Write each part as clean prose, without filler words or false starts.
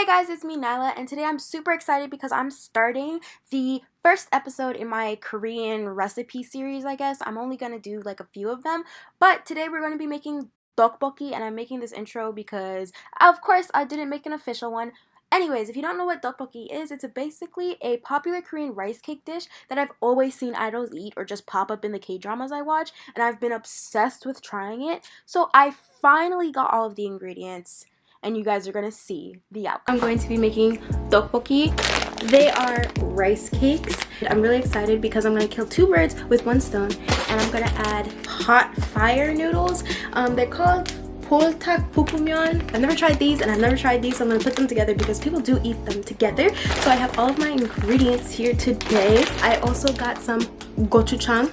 guys, it's me Nyla, and today I'm super excited because I'm starting the first episode in my Korean recipe series, I guess. I'm only going to do like a few of them, but today we're going to be making tteokbokki, and I'm making this intro because, of course, I didn't make an official one. Anyways, if you don't know what tteokbokki is, it's basically a popular Korean rice cake dish that I've always seen idols eat or just pop up in the K-dramas I watch, and I've been obsessed with trying it. So I finally got all of the ingredients, and you guys are gonna see the outcome. I'm going to be making tteokbokki. They are rice cakes. I'm really excited because I'm gonna kill two birds with one stone, and I'm gonna add hot fire noodles. They're called tteokbokki. I've never tried these, and I've never tried these, so I'm gonna put them together because people do eat them together. So I have all of my ingredients here today. I also got some gochujang,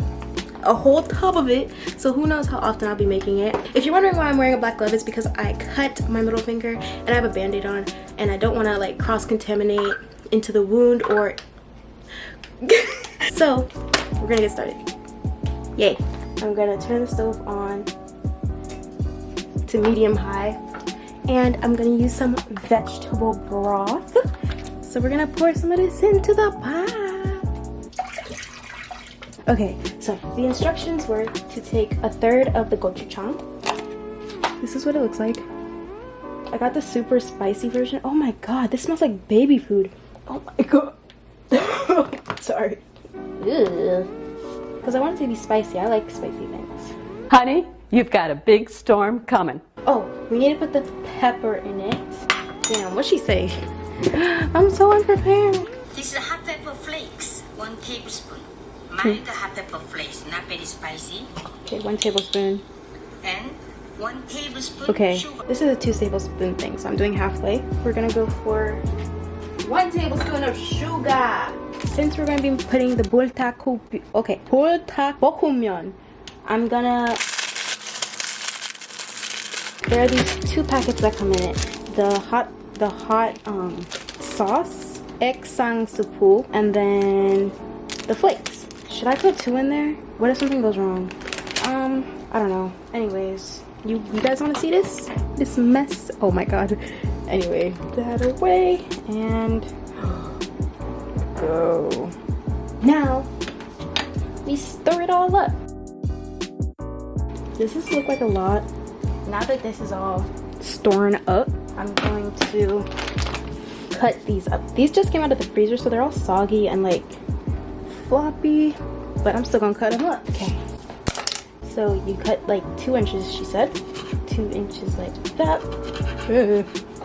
a whole tub of it, so who knows how often I'll be making it. If you're wondering why I'm wearing a black glove, it's because I cut my middle finger and I have a band-aid on, and I don't want to like cross-contaminate into the wound or so we're gonna get started. Yay. I'm gonna turn the stove on to medium high, and I'm gonna use some vegetable broth. So we're gonna pour some of this into the pot. Okay, so the instructions were to take a third of the gochujang. This is what it looks like. I got the super spicy version. Oh my god, this smells like baby food. Oh my god. Sorry. Because I want it to be spicy. I like spicy things. Honey, you've got a big storm coming. Oh, we need to put the pepper in it. Damn, what'd she say? I'm so unprepared. This is hot pepper flakes, 1 tablespoon. Mild hot pepper flakes, not very spicy. Okay, 1 tablespoon. And 1 tablespoon Okay, sugar. this is a 2 tablespoon thing, so I'm doing halfway. We're gonna go for 1 tablespoon of sugar. Since we're gonna be putting the tteokbokki, okay, tteokbokki, I'm gonna. There are these 2 packets that come in it. The hot sauce, eksang supu, and then the flakes. Should I put 2 in there? What if something goes wrong? I don't know. Anyways, you guys want to see this mess? Oh my god. Anyway, that away and go. Now we stir it all up. Does this look like a lot? Now that this is all storing up, I'm going to cut these up. These just came out of the freezer, so they're all soggy and like floppy, but I'm still gonna cut them up. Okay, so you cut like 2 inches, she said. 2 inches like that.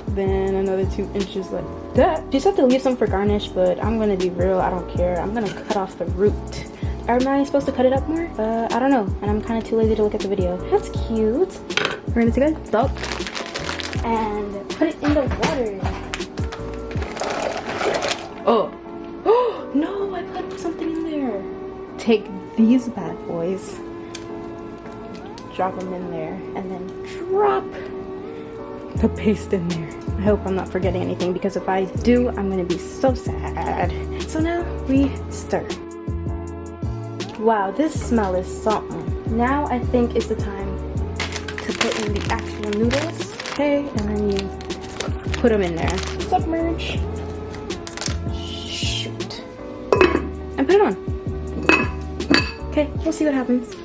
Then another 2 inches like that. You just have to leave some for garnish, but I'm gonna be real, I don't care. I'm gonna cut off the root. Am I supposed to cut it up more? I don't know, and I'm kind of too lazy to look at the video. That's cute. We're gonna take a dog and put it in the water. Oh no, I put something in there. Take these bad boys, drop them in there, and then drop the paste in there. I hope I'm not forgetting anything, because if I do, I'm gonna be so sad. So now we stir. Wow, this smell is something. Now I think it's the time to put in the actual noodles. Okay, and then you put them in there. Submerge. Shoot. And put it on. Okay, we'll see what happens.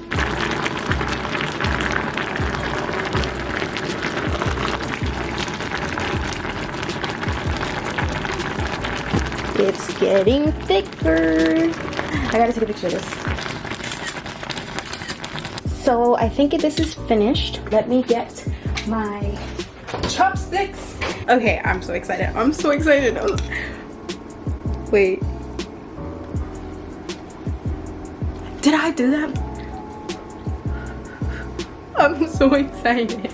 It's getting thicker. I gotta take a picture of this. So I think this is finished. Let me get my chopsticks. Okay, I'm so excited. I'm so excited. Wait. Did I do that? I'm so excited.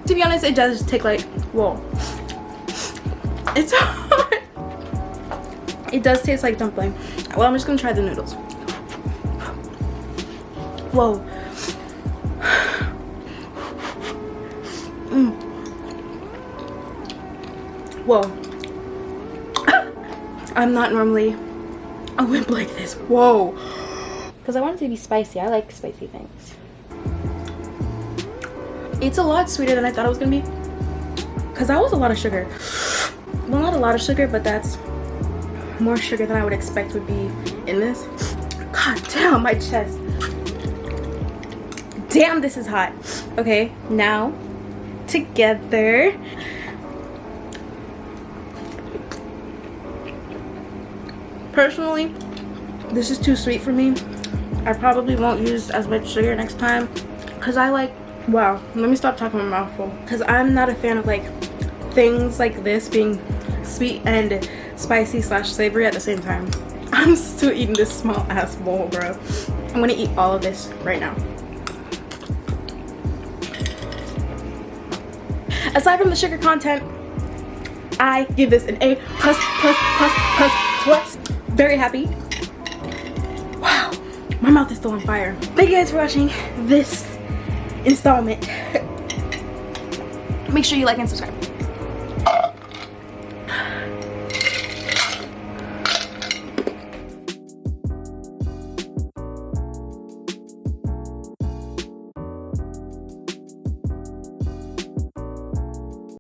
To be honest, it does take like, whoa. It's hard. It does taste like dumpling. Well, I'm just gonna try the noodles. Whoa. Whoa. I'm not normally a whip like this. Whoa. Because I want it to be spicy. I like spicy things. It's a lot sweeter than I thought it was gonna be. Because that was a lot of sugar. Well, not a lot of sugar, but that's more sugar than I would expect would be in this. God damn, my chest. Damn, this is hot. Okay, now together. Personally, this is too sweet for me. I probably won't use as much sugar next time because I like, wow, let me stop talking my mouth full, because I'm not a fan of like things like this being sweet and spicy / savory at the same time. I'm still eating this small ass bowl, bro. I'm gonna eat all of this right now. Aside from the sugar content, I give this an A+++++. Very happy. Wow, my mouth is still on fire. Thank you guys for watching this installment. Make sure you like and subscribe.